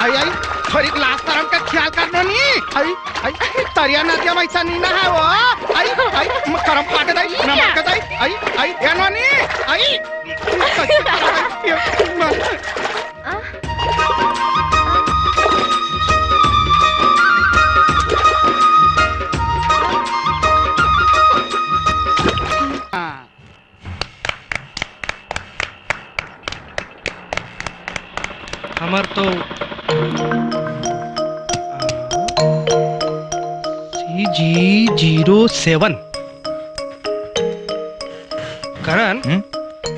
आई आई थोड़ी लास्ट तरम का ख्याल करनो नी आई आई तरिया नदिया में ऐसा नीना है वो आई आई करम पाटे दाई नमक के दाई आई आई यानो नी आई हमार तो CG07 करण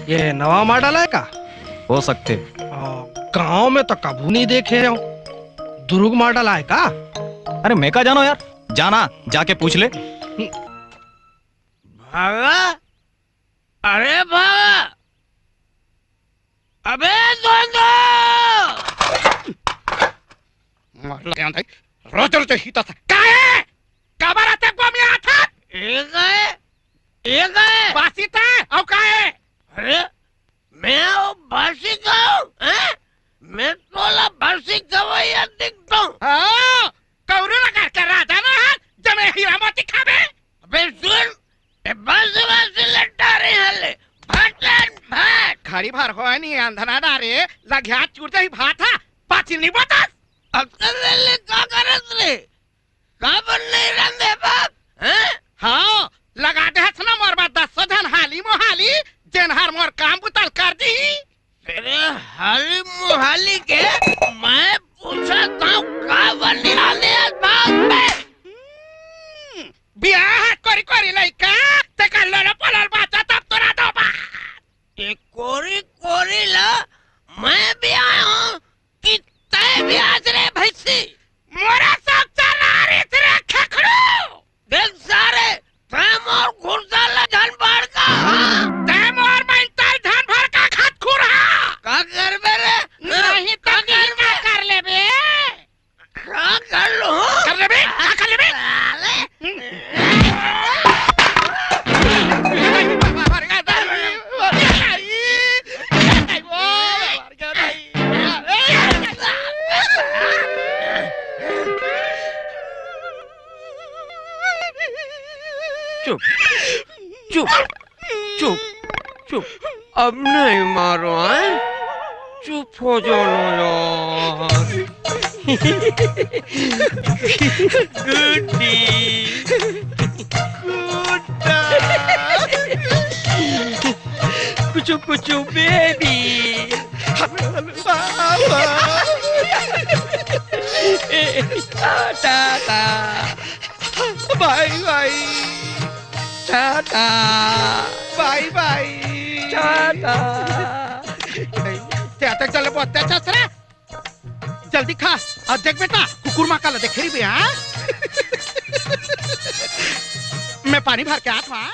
ये नवा मॉडल है का? हो सकते। गांव में तो कभी नहीं देखे हो। दुर्ग मॉडल है का? अरे मैं का जानो यार, जाना जाके पूछ ले। भागा, अरे भागा, अबे रोज रोज ही तो काहे काबर आते को में आता एक है बासी था औ काहे अरे मैं वो बासी गाऊं हैं मैं तोला बासी गवैया दिखता हूँ हां कौरू लगा कर रहा था ना जमे हीरा मोती खाबे अबे सुन ये बासी लट्टा रही हले भाटन भाट खड़ी भर हो नहीं अंधना डारे लग्या चूरते ही भात था पाची नहीं बता अक्कल का करत रे काबर नहीं रंदे बाप हैं हाँ लगाते हस ना मोर बात 10 धन हाली मोहाली जनहर मोर काम बुतल कर दी तेरे हाली मुहाली के मैं पूछा था काबर नहीं आले बाप पे बियाह कोरी कोरी लइका ते कर लो पलल बाचा तब तोरा दो बा ये कोरी ला मैं भी आया हूँ कि तय भी आज रे भैंसी मोरा सब चला रे तेरे खखड़ू देख सारे तैम और घुड़साला धन बाढ़ का तैम और मैं तार धन भर का खात खुरा का कर मेरे नहीं तो कर ले बे क्या कर लो कर ले बे कर ले बे चुप चुप चुप चुप अब नहीं मारो हैं चुप हो जाओ यार गुड्डी गुड्डा कुचु कुचु baby tata bye bye tata bye bye tata क्या तक चले बहुत अच्छा सरा जल्दी खा और देख बेटा कुकुर माँ का देख रही भी हाँ मैं पानी भर के आता हूँ।